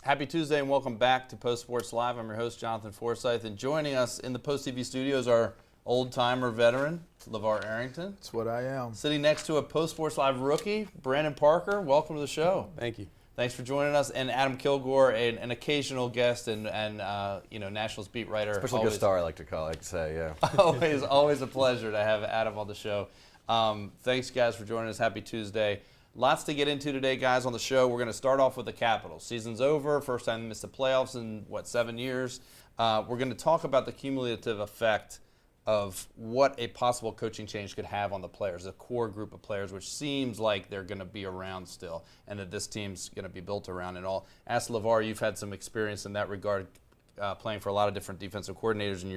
Happy Tuesday and welcome back to Post Sports Live. I'm your host, Jonathan Forsythe, and joining us in the Post TV studios are old-timer veteran, LeVar Arrington. That's what I am. Sitting next to a Post Sports Live rookie, Brandon Parker. Welcome to the show. Thank you. Thanks for joining us. And Adam Kilgore, an occasional guest and Nationals beat writer. Special guest star, I like to say, yeah. always a pleasure to have Adam on the show. Thanks, guys, for joining us. Happy Tuesday. Lots to get into today, guys, on the show. We're going to start off with the Capitals. Season's over. First time they missed the playoffs in, 7 years? We're going to talk about the cumulative effect of what a possible coaching change could have on the players, a core group of players, which seems like they're going to be around still, and that this team's going to be built around and all. Ask LeVar, you've had some experience in that regard, playing for a lot of different defensive coordinators in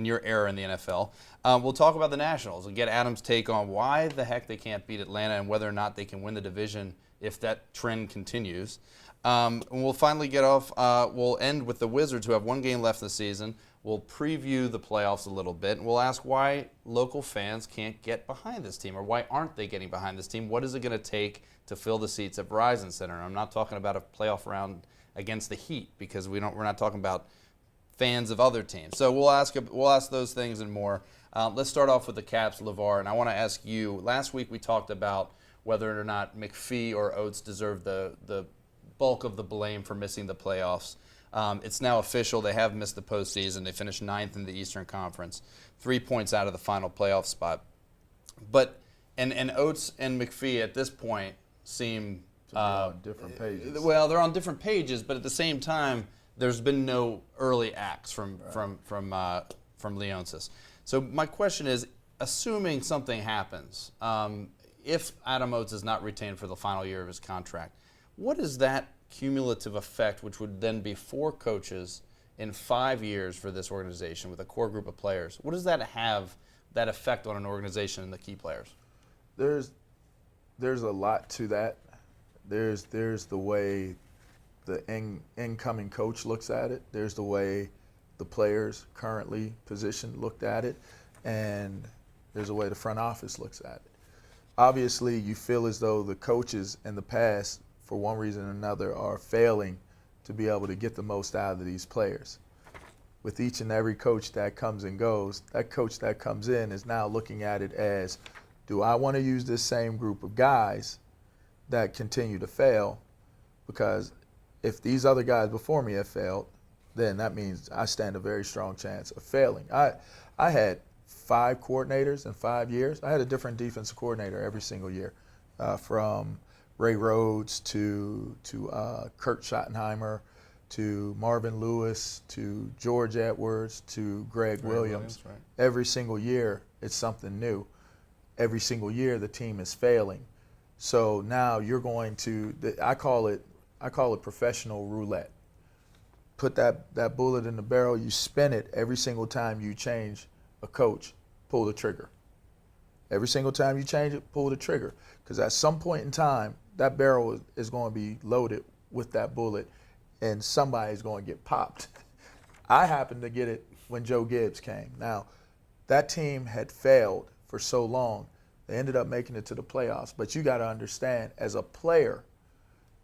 your era in the NFL. We'll talk about the Nationals and get Adam's take on why the heck they can't beat Atlanta and whether or not they can win the division if that trend continues. And we'll finally we'll end with the Wizards, who have one game left in the season. We'll preview the playoffs a little bit, and we'll ask why local fans can't get behind this team, or why aren't they getting behind this team? What is it going to take to fill the seats at Verizon Center? And I'm not talking about a playoff round against the Heat, because we're not talking about fans of other teams. So we'll ask those things and more. Let's start off with the Caps, LeVar, and I want to ask you. Last week we talked about whether or not McPhee or Oates deserve the bulk of the blame for missing the playoffs. It's now official. They have missed the postseason. They finished 9th in the Eastern Conference, 3 points out of the final playoff spot. But and Oates and McPhee at this point seem on different pages. Well, they're on different pages, but at the same time, there's been no early acts from Leonsis. So my question is, assuming something happens, if Adam Oates is not retained for the final year of his contract, what is that cumulative effect, which would then be 4 coaches in 5 years for this organization with a core group of players? What does that have, that effect on an organization and the key players? There's a lot to that. There's the way the incoming coach looks at it. There's the way the players currently positioned looked at it, and there's a way the front office looks at it. Obviously, you feel as though the coaches in the past, for one reason or another, are failing to be able to get the most out of these players. With each and every coach that comes and goes, that coach that comes in is now looking at it as, do I want to use this same group of guys that continue to fail? Because if these other guys before me have failed, then that means I stand a very strong chance of failing. I had 5 coordinators in 5 years. I had a different defensive coordinator every single year, from Ray Rhodes to Kurt Schottenheimer to Marvin Lewis to George Edwards to Greg Williams. Right. Every single year it's something new. Every single year the team is failing. So now you're going to, I call it professional roulette. Put that bullet in the barrel, you spin it every single time you change a coach, pull the trigger. Every single time you change it, pull the trigger. Because at some point in time, that barrel is going to be loaded with that bullet, and somebody's going to get popped. I happened to get it when Joe Gibbs came. Now, that team had failed for so long, they ended up making it to the playoffs. But you got to understand, as a player,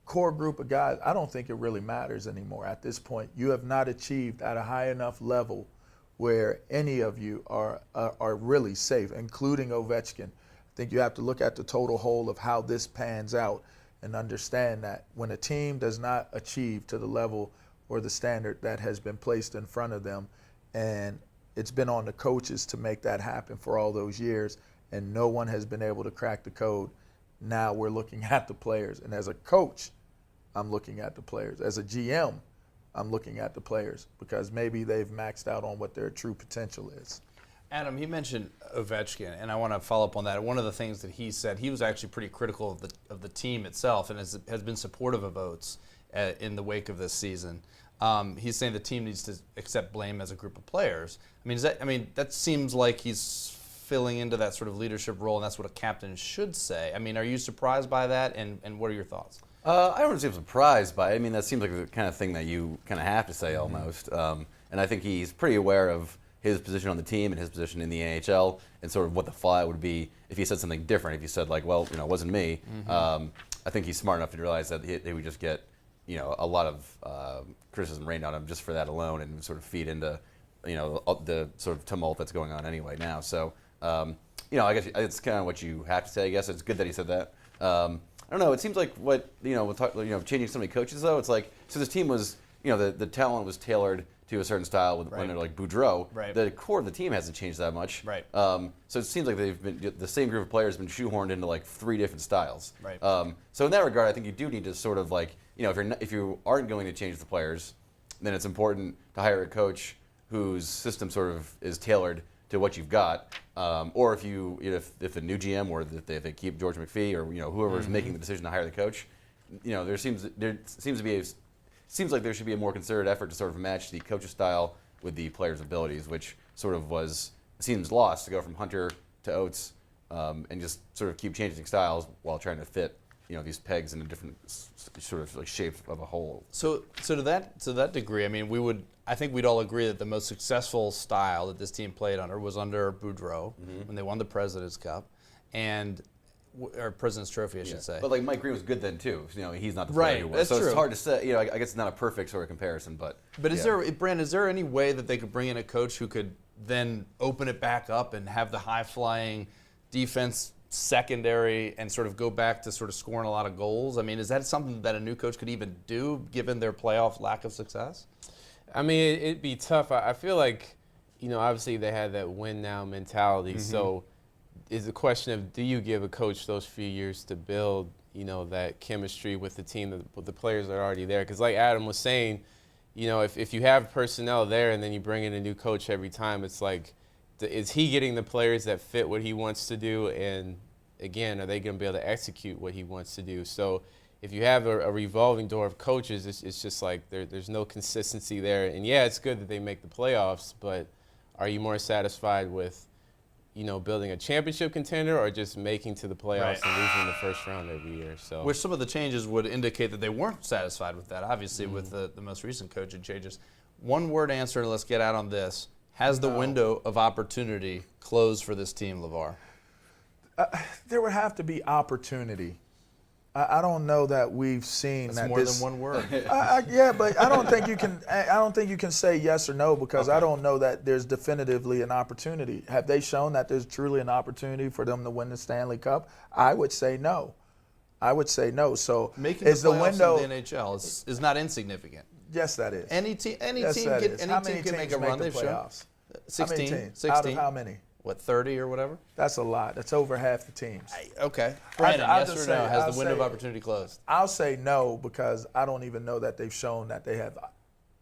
core group of guys, I don't think it really matters anymore at this point. You have not achieved at a high enough level where any of you are really safe, including Ovechkin. I think you have to look at the total whole of how this pans out and understand that when a team does not achieve to the level or the standard that has been placed in front of them, and it's been on the coaches to make that happen for all those years, and no one has been able to crack the code, now we're looking at the players. And as a coach, I'm looking at the players. As a GM, I'm looking at the players because maybe they've maxed out on what their true potential is. Adam, he mentioned Ovechkin, and I want to follow up on that. One of the things that he said, he was actually pretty critical of the team itself and has been supportive of Oates in the wake of this season. He's saying the team needs to accept blame as a group of players. That seems like he's filling into that sort of leadership role, and that's what a captain should say. Are you surprised by that, and what are your thoughts? I don't seem surprised by it. That seems like the kind of thing that you kind of have to say almost. And I think he's pretty aware of his position on the team and his position in the NHL and sort of what the fallout would be if he said something different. If he said, like, well, it wasn't me. I think he's smart enough to realize that he would just get, a lot of criticism rained on him just for that alone, and sort of feed into the sort of tumult that's going on anyway now. So I guess it's kind of what you have to say. I guess it's good that he said that. I don't know. It seems like changing so many coaches though. It's like so this team was the talent was tailored to a certain style when they're like Boudreaux. Right. The core of the team hasn't changed that much. Right. So it seems like the same group of players have been shoehorned into like 3 different styles. Right. So in that regard, I think you do need to sort of like if you aren't going to change the players, then it's important to hire a coach whose system sort of is tailored to what you've got. Or if a new GM or if they keep George McPhee or whoever's making the decision to hire the coach, there seems like there should be a more concerted effort to sort of match the coach's style with the player's abilities, which sort of seems lost to go from Hunter to Oates and just sort of keep changing styles while trying to fit these pegs in a different sort of like shape of a whole. So to that degree, I mean, I think we'd all agree that the most successful style that this team played under was under Boudreaux when they won the President's Cup, or President's Trophy, I should say. But like Mike Green was good then too. He's not the player he was. That's so true. It's hard to say. I guess it's not a perfect sort of comparison, but. But is there any way that they could bring in a coach who could then open it back up and have the high flying defense secondary and sort of go back to sort of scoring a lot of goals? I mean, is that something that a new coach could even do given their playoff lack of success? I mean, it'd be tough. I feel like, obviously they had that win now mentality. So it's a question of, do you give a coach those few years to build, that chemistry with the team, with the players that are already there? Because like Adam was saying, if you have personnel there and then you bring in a new coach every time, it's like, is he getting the players that fit what he wants to do? And again, are they going to be able to execute what he wants to do? So if you have a revolving door of coaches, it's just like there's no consistency there. And yeah, it's good that they make the playoffs, but are you more satisfied with, building a championship contender or just making to the playoffs and losing the first round every year? So, which some of the changes would indicate that they weren't satisfied with that, obviously, with the most recent coaching changes. One word answer, let's get out on this. Has the window of opportunity closed for this team, LeVar? There would have to be opportunity. I don't know that we've seen That's that more this, than one word. yeah, but I don't think you can. I don't think you can say yes or no because I don't know that there's definitively an opportunity. Have they shown that there's truly an opportunity for them to win the Stanley Cup? I would say no. So Making is the the playoffs window in the NHL is not insignificant. Yes, that is. Any team can How many make teams a run. the They've shown playoffs? 16. How many teams? 16. Out of how many? What, 30 or whatever? That's a lot. That's over half the teams. Okay. Brandon, I'll yes just or say- no? Has I'll the window of say- opportunity closed? I'll say no because I don't even know that they've shown that they have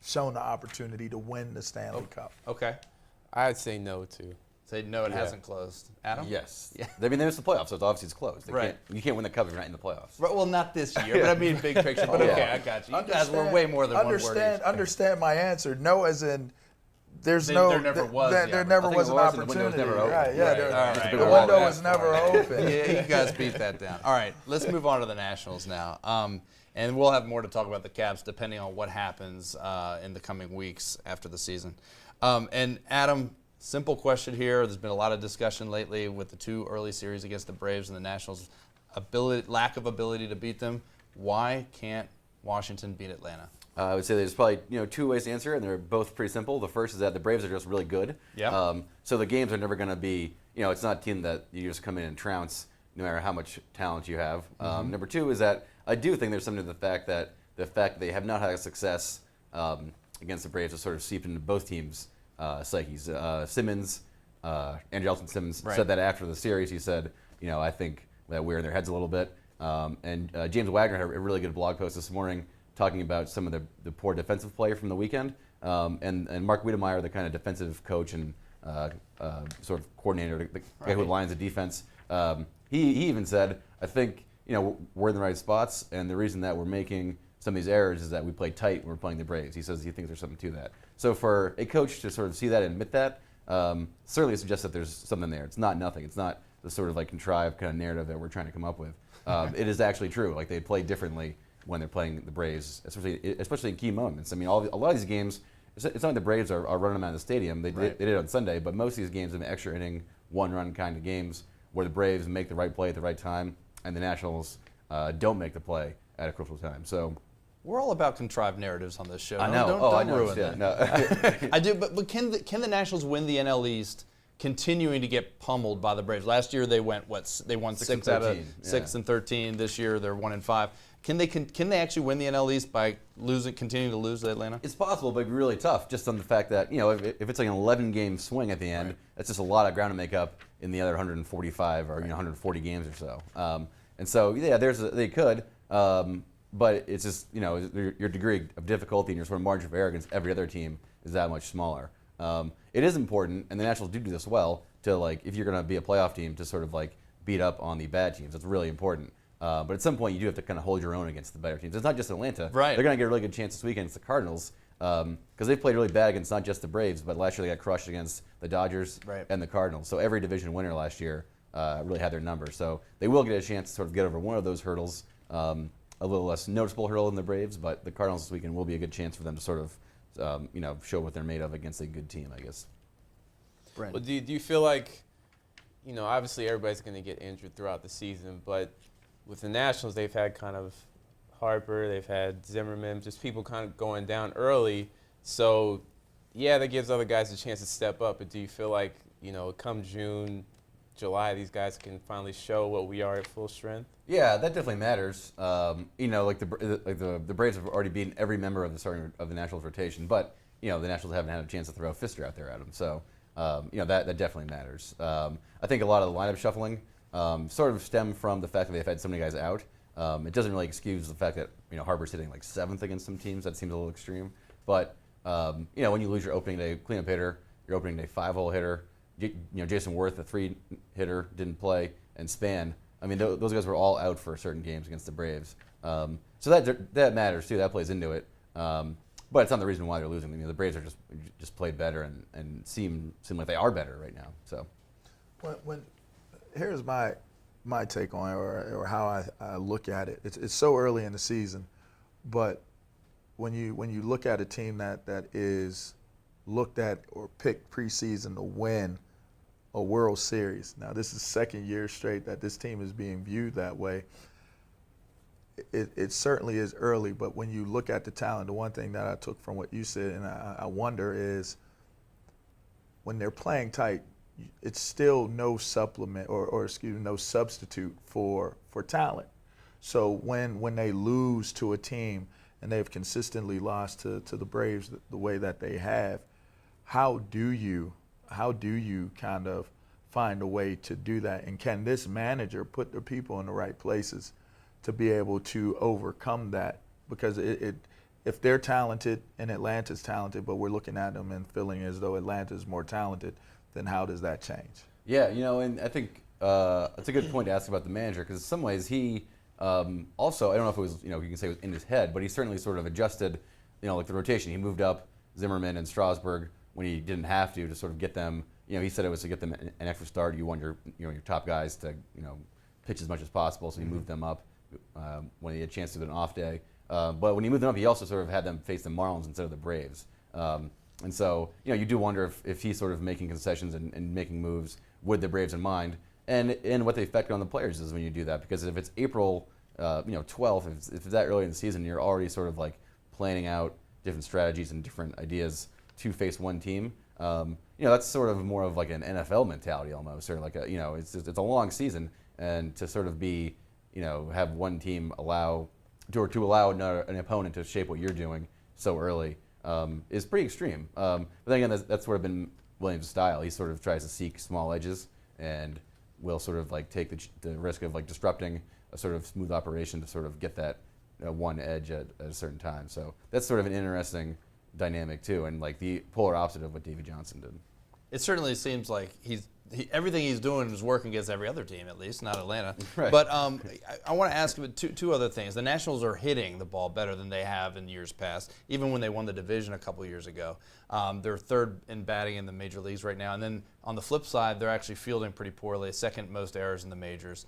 shown the opportunity to win the Stanley Cup. Okay. I'd say no too. Say no, it hasn't closed. Adam? Yes. Yeah. I mean, there's the playoffs, so it's obviously it's closed. Right. You can't win the cup if you're not in the playoffs. Right, well, not this year, but I mean big picture. But okay, I got you. You guys were way more than one word each. Understand my answer. No, as in there never was I an think it was, and the opportunity. window was never open. Right, yeah, Right. All right. the All window right. was never open. Yeah, you guys beat that down. All right, let's move on to the Nationals now. And we'll have more to talk about the Caps depending on what happens in the coming weeks after the season. And Adam, simple question here. There's been a lot of discussion lately with the 2 early series against the Braves and the Nationals' lack of ability to beat them. Why can't Washington beat Atlanta? I would say there's probably 2 ways to answer, and they're both pretty simple. The first is that the Braves are just really good. Yeah. So the games are never going to be, it's not a team that you just come in and trounce no matter how much talent you have. Number 2 is that I do think there's something to the fact that they have not had success against the Braves has sort of seeped into both teams' psyches. Simmons, Andrelton Simmons, said that after the series. He said, I think that we're in their heads a little bit. And James Wagner had a really good blog post this morning talking about some of the poor defensive play from the weekend. And Mark Wiedemeyer, the kind of defensive coach and sort of coordinator, the guy who aligns the defense, he even said, I think we're in the right spots, and the reason that we're making some of these errors is that we play tight when we're playing the Braves. He says he thinks there's something to that. So for a coach to sort of see that and admit that, certainly suggests that there's something there. It's not nothing. It's not the sort of like contrived kind of narrative that we're trying to come up with. It is actually true. Like they play differently when they're playing the Braves, especially in key moments. I mean, a lot of these games, it's not like the Braves are running them out of the stadium. They did it on Sunday, but most of these games have been extra inning, 1-run kind of games where the Braves make the right play at the right time, and the Nationals don't make the play at a crucial time. So We're all about contrived narratives on this show. I know. Don't I ruin understand. that. No. I do, but can the Nationals win the NL East, continuing to get pummeled by the Braves? Last year they won 6 out of 6 and 13. This year they're 1-5. Can they actually win the NL East by continuing to lose to Atlanta? It's possible, but really tough, just on the fact that, if it's like an 11-game swing at the end, that's just a lot of ground to make up in the other 145 or 140 games or so. And so, yeah, they could, but it's just, your degree of difficulty and your sort of margin of error against every other team is that much smaller. It is important, and the Nationals do this well, to, like, if you're going to be a playoff team, to sort of, like, beat up on the bad teams. That's really important. But at some point, you do have to kind of hold your own against the better teams. It's not just Atlanta. Right. They're going to get a really good chance this weekend against the Cardinals, because they've played really bad against not just the Braves, but last year they got crushed against the Dodgers and the Cardinals. So every division winner last year really had their number. So they will get a chance to sort of get over one of those hurdles, a little less noticeable hurdle than the Braves, but the Cardinals this weekend will be a good chance for them to sort of show what they're made of against a good team, I guess. Well, do you feel like, obviously everybody's going to get injured throughout the season, but with the Nationals, they've had kind of Harper, they've had Zimmerman, just people kind of going down early. So, yeah, that gives other guys a chance to step up. But do you feel like, come June, July, these guys can finally show what we are at full strength? Yeah, that definitely matters. Like the Braves have already beaten every member of the Nationals rotation, but the Nationals haven't had a chance to throw Fister out there at them. So, that definitely matters. I think a lot of the lineup shuffling sort of stem from the fact that they've had so many guys out. It doesn't really excuse the fact that Harper's hitting like 7th against some teams. That seems a little extreme. But when you lose your opening day cleanup hitter, your opening day 5-hole hitter, Jason Worth, the 3 hitter, didn't play, and Span. I mean, those guys were all out for certain games against the Braves. So that matters too. That plays into it. But it's not the reason why they're losing. The Braves are just played better and seem like they are better right now. So here's my take on it, or how I look at it. It's so early in the season, but when you look at a team that is looked at or picked preseason to win a World Series. Now this is second year straight that this team is being viewed that way. It certainly is early, but when you look at the talent, the one thing that I took from what you said, and I wonder, is when they're playing tight, it's still no supplement or no substitute for talent. So when they lose to a team, and they've consistently lost to the Braves the way that they have, how do you kind of find a way to do that? And can this manager put the people in the right places to be able to overcome that? Because if they're talented and Atlanta's talented, but we're looking at them and feeling as though Atlanta's more talented, then how does that change? Yeah, and I think it's a good point to ask about the manager, because in some ways he also, I don't know if it was, you can say it was in his head, but he certainly sort of adjusted, like the rotation. He moved up Zimmerman and Strasburg when he didn't have to sort of get them, he said it was to get them an extra start. You want your top guys to, pitch as much as possible, so he moved them up when he had a chance to do an off day. But when he moved them up, he also sort of had them face the Marlins instead of the Braves. And so, you do wonder if he's sort of making concessions and making moves with the Braves in mind, and what the effect on the players is when you do that. Because if it's April, 12th, if it's that early in the season, you're already sort of like planning out different strategies and different ideas to face one team. That's sort of more of like an NFL mentality almost, or like it's a long season, and to sort of be, have one team allow an opponent to shape what you're doing so early is pretty extreme. But then again, that's sort of been Williams' style. He sort of tries to seek small edges and will sort of like take the risk of like disrupting a sort of smooth operation to sort of get that one edge at a certain time. So that's sort of an interesting dynamic too, and like the polar opposite of what Davey Johnson did. It certainly seems like everything he's doing is working against every other team, at least, not Atlanta. Right. But I want to ask about two other things. The Nationals are hitting the ball better than they have in years past, even when they won the division a couple years ago. They're third in batting in the major leagues right now. And then on the flip side, they're actually fielding pretty poorly, second most errors in the majors.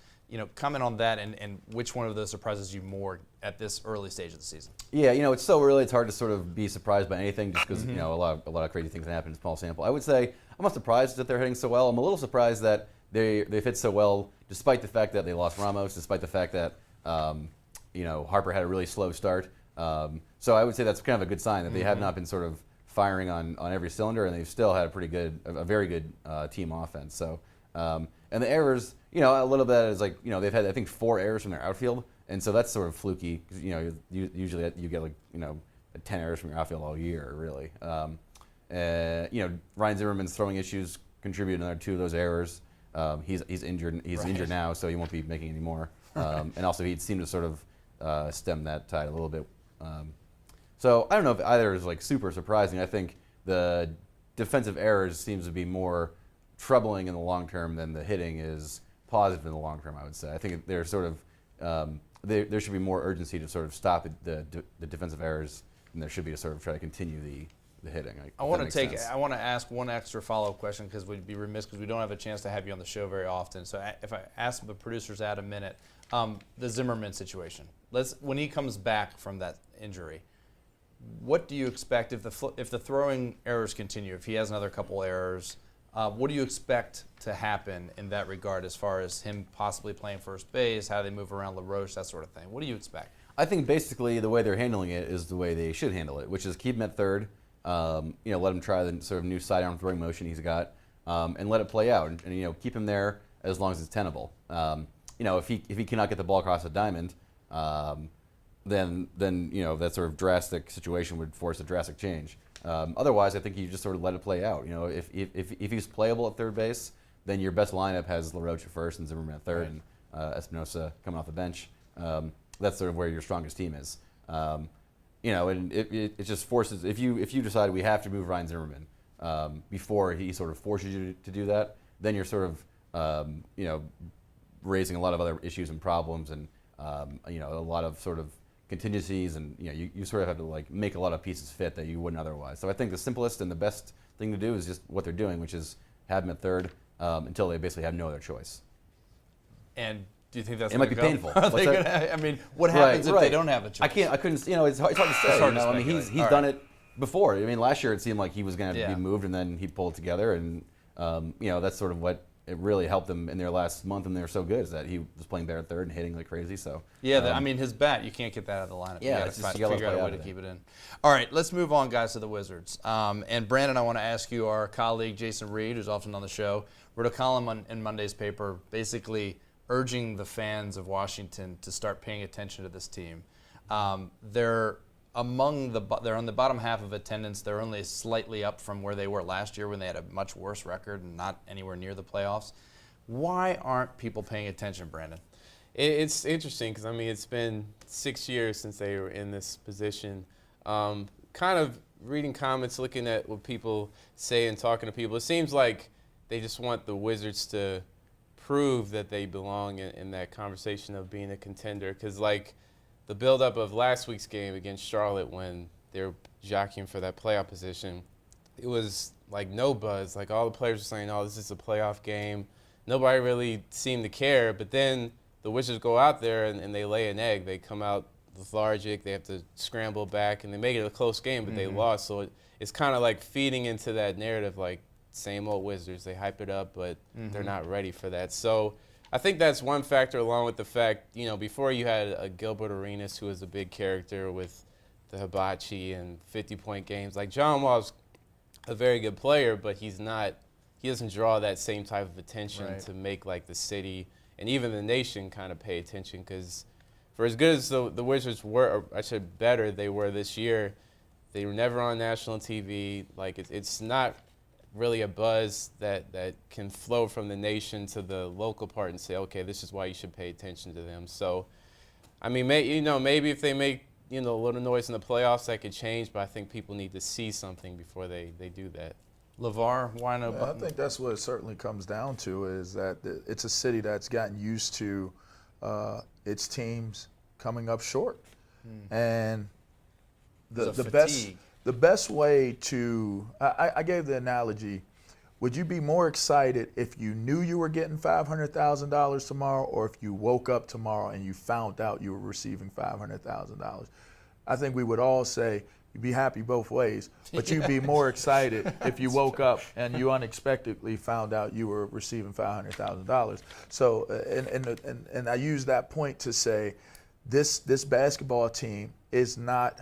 Comment on that, and which one of those surprises you more at this early stage of the season? Yeah, it's so early, it's hard to sort of be surprised by anything, just because a lot of crazy things can happen in a small sample. I would say I'm not surprised that they're hitting so well. I'm a little surprised that they've hit so well, despite the fact that they lost Ramos, despite the fact that Harper had a really slow start. So I would say that's kind of a good sign that they have not been sort of firing on every cylinder, and they've still had a very good team offense. So and the errors, a little bit is like, they've had, I think, 4 errors from their outfield, and so that's sort of fluky because usually you get like 10 errors from your outfield all year, really. Ryan Zimmerman's throwing issues contributed another 2 of those errors. He's injured. He's injured now, so he won't be making any more. And also, he seemed to sort of stem that tide a little bit. So I don't know if either is like super surprising. I think the defensive errors seems to be more troubling in the long term than the hitting is positive in the long term, I would say. I think they're sort of there should be more urgency to sort of stop the defensive errors than there should be to sort of try to continue the hitting. I want to ask one extra follow-up question because we'd be remiss because we don't have a chance to have you on the show very often. So if I ask the producers at a minute, the Zimmerman situation. When he comes back from that injury, what do you expect if the throwing errors continue? If he has another couple errors, what do you expect to happen in that regard as far as him possibly playing first base, how they move around LaRoche, that sort of thing? What do you expect? I think basically the way they're handling it is the way they should handle it, which is keep him at third, let him try the sort of new sidearm throwing motion he's got, and let it play out, and keep him there as long as it's tenable. If he cannot get the ball across the diamond, then that sort of drastic situation would force a drastic change. Otherwise, I think you just sort of let it play out. If he's playable at third base, then your best lineup has LaRoche at first and Zimmerman at third, and Espinosa coming off the bench. That's sort of where your strongest team is. And it just forces, if you decide we have to move Ryan Zimmerman before he sort of forces you to do that, then you're sort of raising a lot of other issues and problems, and a lot of sort of contingencies, and you sort of have to like make a lot of pieces fit that you wouldn't otherwise. So I think the simplest and the best thing to do is just what they're doing, which is have him at third until they basically have no other choice. And do you think that's it might be painful? What happens if they don't have a choice? I couldn't. It's hard to say. He's done it before. Last year it seemed like he was going to be moved, and then he pulled it together, and that's sort of what it really helped them in their last month, and they were so good is that he was playing better at third and hitting like crazy. So his bat, you can't get that out of the lineup. Yeah, you got to figure out a way to keep it in. All right, let's move on, guys, to the Wizards. And Brandon, I want to ask you, our colleague Jason Reed, who's often on the show, wrote a column in Monday's paper, basically urging the fans of Washington to start paying attention to this team. They're on the bottom half of attendance. They're only slightly up from where they were last year when they had a much worse record and not anywhere near the playoffs. Why aren't people paying attention, Brandon? It's interesting because, it's been 6 years since they were in this position. Kind of reading comments, looking at what people say and talking to people, it seems like they just want the Wizards to prove that they belong in that conversation of being a contender. Because, the buildup of last week's game against Charlotte when they were jockeying for that playoff position, it was like no buzz. Like all the players were saying, oh, this is a playoff game. Nobody really seemed to care. But then the Wizards go out there and they lay an egg. They come out lethargic. They have to scramble back, and they make it a close game, but they lost. So it's kind of like feeding into that narrative, like same old Wizards. They hype it up, but they're not ready for that. So I think that's one factor, along with the fact, before you had a Gilbert Arenas who was a big character with the hibachi and 50-point games. Like John Wall's a very good player, but he doesn't draw that same type of attention to make the city and even the nation kind of pay attention. Because for as good as the Wizards were, or I said better they were this year, they were never on national TV. It's not really a buzz that can flow from the nation to the local part and say, okay, this is why you should pay attention to them. So, maybe if they make a little noise in the playoffs, that could change. But I think people need to see something before they do that. LeVar, why no? I think that's what it certainly comes down to, is that it's a city that's gotten used to its teams coming up short, and the best way to I gave the analogy. Would you be more excited if you knew you were getting $500,000 tomorrow, or if you woke up tomorrow and you found out you were receiving $500,000? I think we would all say you'd be happy both ways, but you'd be more excited if you woke up and you unexpectedly found out you were receiving $500,000. So, and I use that point to say this basketball team is not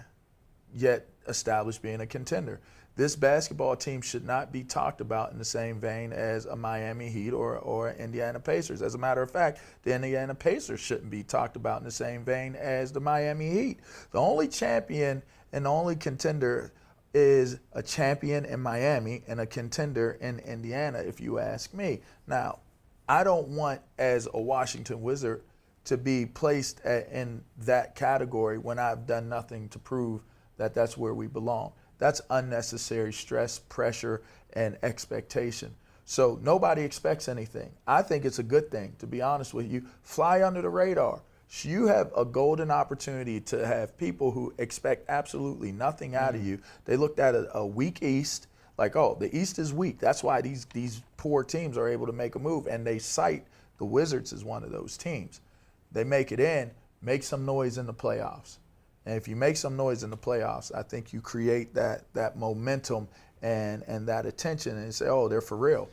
yet established being a contender. This basketball team should not be talked about in the same vein as a Miami Heat or Indiana Pacers. As a matter of fact, the Indiana Pacers shouldn't be talked about in the same vein as the Miami Heat. The only champion and the only contender is a champion in Miami and a contender in Indiana, if you ask me. Now, I don't want, as a Washington Wizard, to be placed in that category when I've done nothing to prove that that's where we belong. That's unnecessary stress, pressure, and expectation. So nobody expects anything. I think it's a good thing, to be honest with you. Fly under the radar. You have a golden opportunity to have people who expect absolutely nothing out of you. They looked at a weak East, like, oh, the East is weak. That's why these poor teams are able to make a move, and they cite the Wizards as one of those teams. They make it in, make some noise in the playoffs. And if you make some noise in the playoffs, I think you create that momentum and that attention, and you say, oh, they're for real.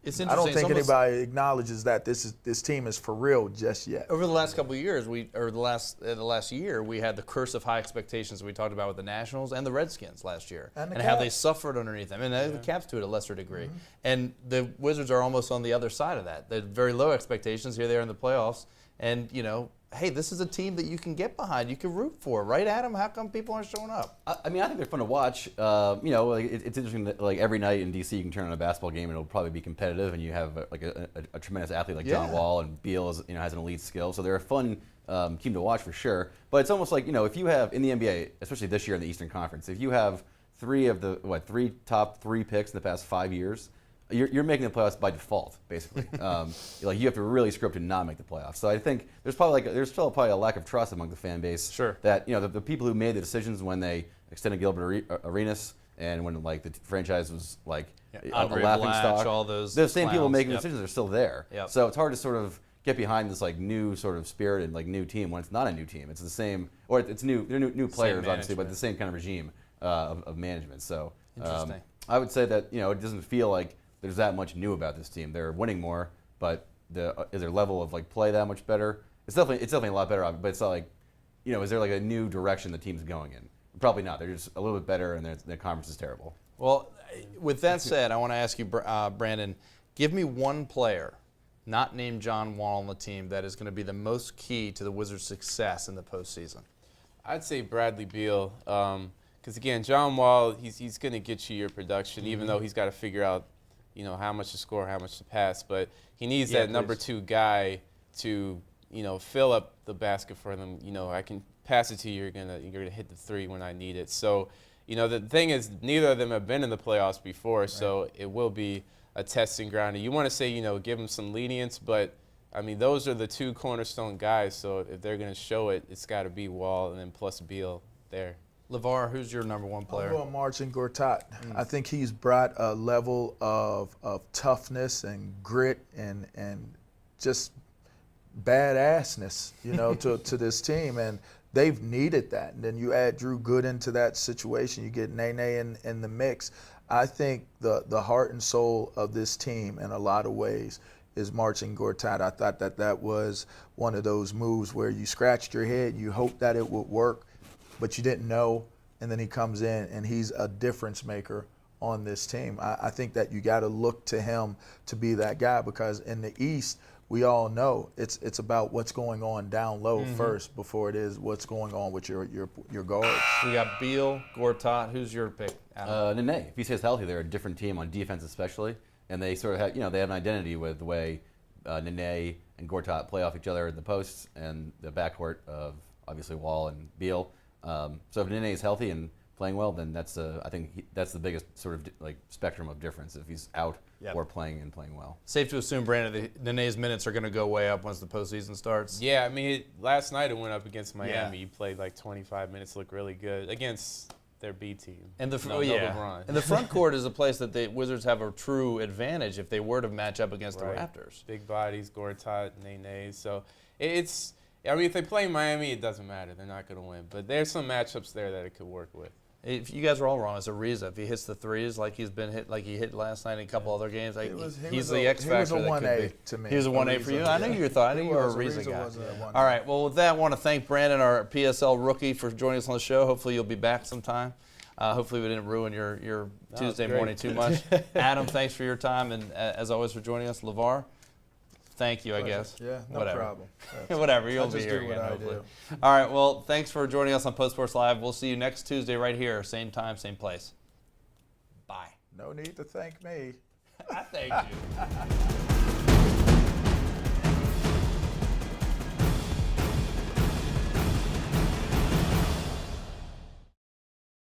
It's I interesting. don't think anybody acknowledges that this team is for real just yet. Over the last couple of years, the last year, we had the curse of high expectations that we talked about with the Nationals and the Redskins last year, and how they suffered underneath them, and the Caps to a lesser degree. Mm-hmm. And the Wizards are almost on the other side of that. They're very low expectations. Here they are in the playoffs, and hey, this is a team that you can get behind, you can root for, right, Adam? How come people aren't showing up? I mean, I think they're fun to watch. It's interesting that like every night in DC, you can turn on a basketball game and it'll probably be competitive, and you have a tremendous athlete like John Wall, and Beal has an elite skill, so they're a fun team to watch for sure. But it's almost like if you have in the NBA, especially this year in the Eastern Conference, if you have three top three picks in the past 5 years. You're making the playoffs by default, basically. You have to really screw up to not make the playoffs. So I think there's still probably a lack of trust among the fan base. Sure. That the people who made the decisions when they extended Gilbert Arenas and when the franchise was a Andre laughing Blatch, stock, all those the same people clowns. making decisions are still there. Yep. So it's hard to sort of get behind this new sort of spirit and new team when it's not a new team. It's the same, or it's new. They're new players obviously, but the same kind of regime of management. So Interesting. I would say that it doesn't feel like there's that much new about this team. They're winning more, but is their level of play that much better? It's definitely a lot better, but it's not is there a new direction the team's going in? Probably not. They're just a little bit better, and their conference is terrible. Well, with that said, I want to ask you, Brandon, give me one player, not named John Wall, on the team that is going to be the most key to the Wizards' success in the postseason. I'd say Bradley Beal, because again, John Wall, he's going to get you your production, even though he's got to figure out how much to score, how much to pass, but he needs that number two guy to, fill up the basket for them. I can pass it to you, you're gonna hit the three when I need it. So, the thing is, neither of them have been in the playoffs before, right. So it will be a testing ground. And you want to say, give them some lenience, but I mean, those are the two cornerstone guys. So if they're gonna show it, it's got to be Wall and then plus Beal there. LeVar, who's your number one player? I'm going Marcin Gortat. I think he's brought a level of toughness and grit and just badassness, to this team, and they've needed that. And then you add Drew Gooden to that situation, you get Nene in the mix. I think the heart and soul of this team, in a lot of ways, is Marcin Gortat. I thought that was one of those moves where you scratched your head, you hoped that it would work, but you didn't know, and then he comes in and he's a difference maker on this team. I think that you got to look to him to be that guy, because in the East, we all know it's about what's going on down low first before it is what's going on with your guards. We got Beal, Gortat. Who's your pick? Nene. If he stays healthy, they're a different team on defense especially, and they sort of have, they have an identity with the way Nene and Gortat play off each other in the posts and the backcourt of obviously Wall and Beal. So if Nene is healthy and playing well, then I think that's the biggest sort of spectrum of difference, if he's out or playing well. Safe to assume, Brandon, that Nene's minutes are going to go way up once the postseason starts. Yeah, I mean, last night it went up against Miami. He played 25 minutes, looked really good against their B team. And the LeBron. And the front court is a place that the Wizards have a true advantage if they were to match up against the Raptors. Big bodies, Gortat, Nene. So if they play Miami, it doesn't matter. They're not going to win. But there's some matchups there that it could work with. If you guys are all wrong, it's Ariza. If he hits the threes like he's been hit, like he hit last night in a couple other games, he's the X factor. He was a that could 1A be. to me. He was a 1A for you. I knew you thought. I knew you were a Ariza guy. Was a 1A. All right. Well, with that, I want to thank Brandon, our PSL rookie, for joining us on the show. Hopefully, you'll be back sometime. Hopefully, we didn't ruin your Tuesday morning too much. Adam, thanks for your time, and as always for joining us. LeVar, thank you, I guess. Yeah, no Whatever. problem. Whatever, you'll be just here do what again, I hopefully. do. All right, well, thanks for joining us on Post Sports Live. We'll see you next Tuesday right here, same time, same place. Bye. No need to thank me. I thank you.